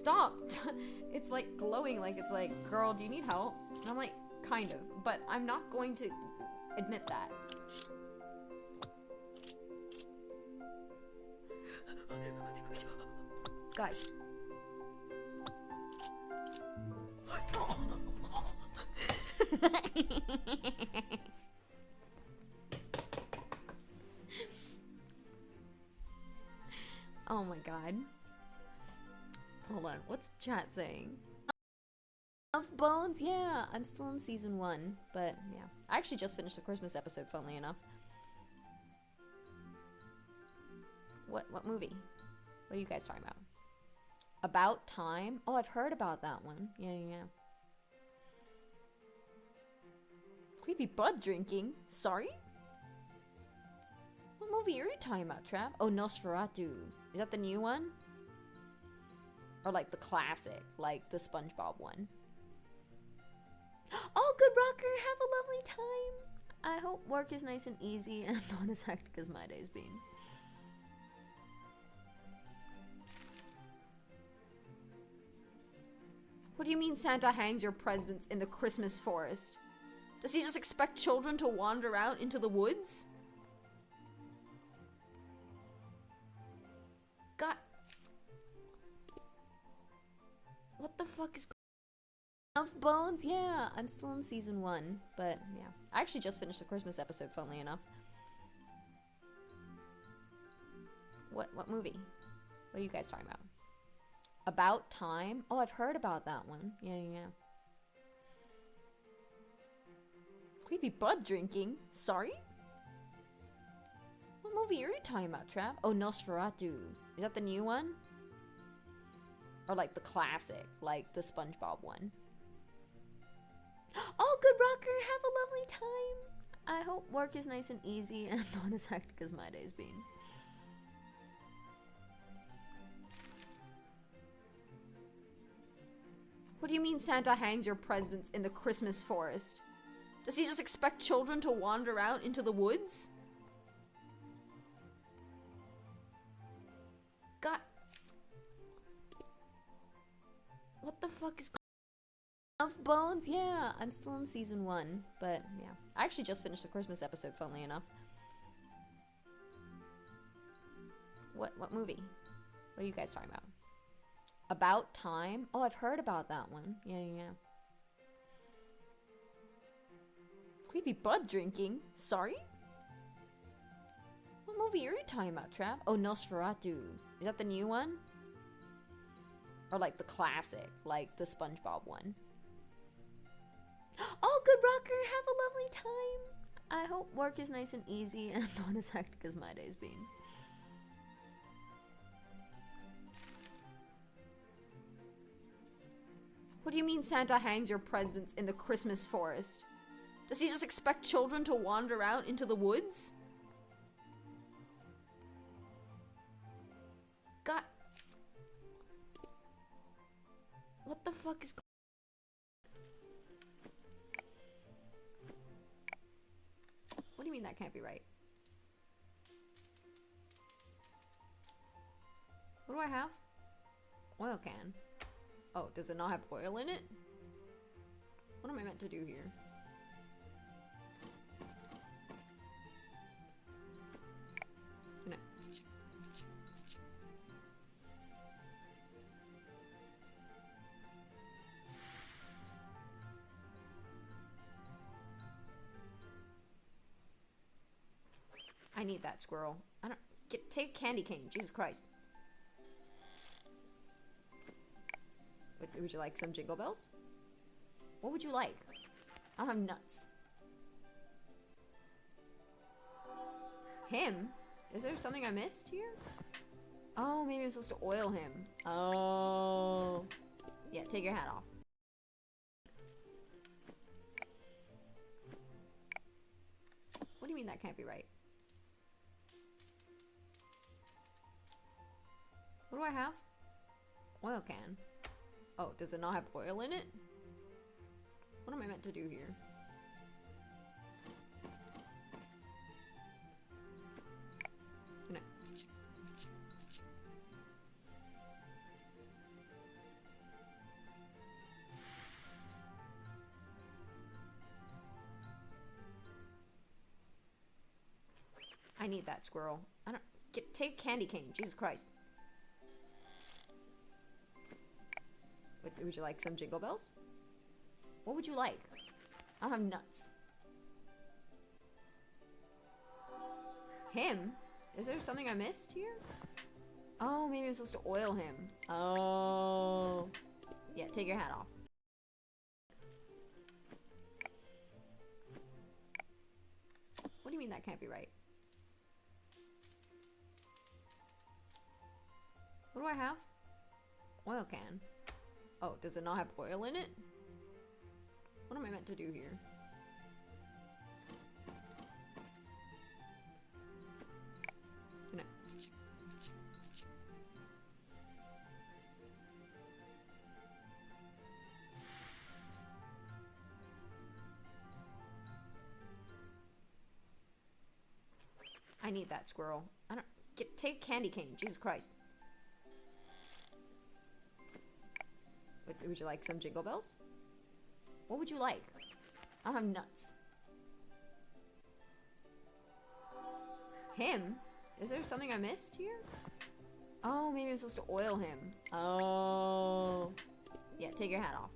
Stop! It's like glowing, like it's like, girl, do you need help? And I'm like, kind of, but I'm not going to admit that. Guys. Oh my god. Hold on, what's chat saying? Of Bones? Yeah, I'm still in season 1, but yeah. I actually just finished the Christmas episode, funnily enough. What movie? What are you guys talking about? About Time? Oh, I've heard about that one. Yeah. Creepy bud drinking? Sorry? What movie are you talking about, Trav? Oh, Nosferatu. Is that the new one? Or like the classic, like the SpongeBob one? Oh, good rocker, have a lovely time. I hope work is nice and easy and not as hectic as my day's been. What do you mean Santa hangs your presents in the Christmas forest? Does he just expect children to wander out into the woods? God. What the fuck is Of Bones? Yeah, I'm still in season 1, but yeah. I actually just finished the Christmas episode, funnily enough. What movie? What are you guys talking about? About Time? Oh, I've heard about that one. Yeah. Creepy bud drinking? Sorry? What movie are you talking about, Trav? Oh, Nosferatu. Is that the new one? Or like the classic, like the SpongeBob one? Oh, good rocker, have a lovely time. I hope work is nice and easy and not as hectic as my day's been. What do you mean Santa hangs your presents in the Christmas forest? Does he just expect children to wander out into the woods? God. What the fuck is Of Bones? Yeah, I'm still in season 1, but yeah. I actually just finished the Christmas episode, funnily enough. What movie? What are you guys talking about? About Time? Oh, I've heard about that one. Yeah. Creepy bud drinking? Sorry? What movie are you talking about, Trav? Oh, Nosferatu. Is that the new one? Or like the classic, like the SpongeBob one? Oh, good rocker, have a lovely time. I hope work is nice and easy and not as hectic as my day's been. What do you mean Santa hangs your presents in the Christmas forest? Does he just expect children to wander out into the woods? God. What the fuck is What do you mean that can't be right? What do I have? Oil can. Oh, does it not have oil in it? What am I meant to do here? No. I need that squirrel. I don't take candy cane. Jesus Christ. Would you like some Jingle Bells? What would you like? I don't have nuts. Him? Is there something I missed here? Oh, maybe I'm supposed to oil him. Oh. Yeah, take your hat off. What do you mean that can't be right? What do I have? Oil can. Oh, does it not have oil in it? What am I meant to do here? No. I need that squirrel. I don't take a candy cane. Jesus Christ. Would you like some jingle bells? What would you like? I don't have nuts. Him? Is there something I missed here? Oh, maybe I'm supposed to oil him. Oh. Yeah, take your hat off. What do you mean that can't be right? What do I have? Oil can. Oh, does it not have oil in it? What am I meant to do here? No. I need that squirrel. I don't take a candy cane. Jesus Christ. Would you like some jingle bells? What would you like? I don't have nuts. Him? Is there something I missed here? Oh, maybe I'm supposed to oil him. Oh. Yeah, take your hat off.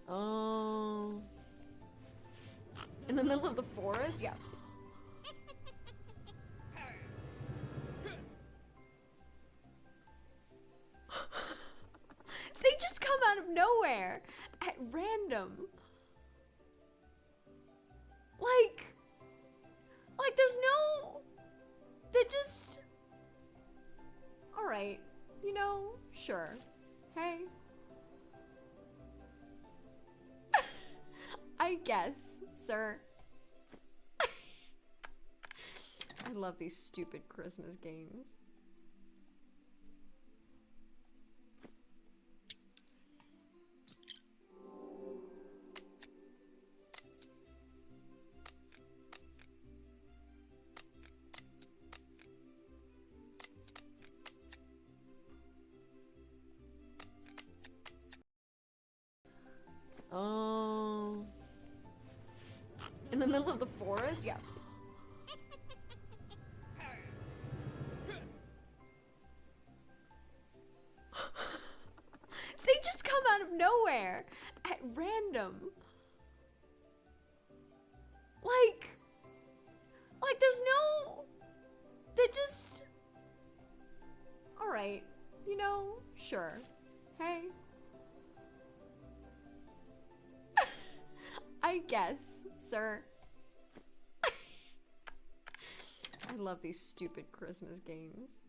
Oh. In the middle of the forest? Yeah. They just come out of nowhere at random. Like there's no, they just, all right, you know, sure. Hey. I guess, sir. I love these stupid Christmas games. Oh. In the middle of the forest? Yeah. They just come out of nowhere at random. Like there's no, they just, all right, you know, sure. Hey. I guess, sir. I love these stupid Christmas games.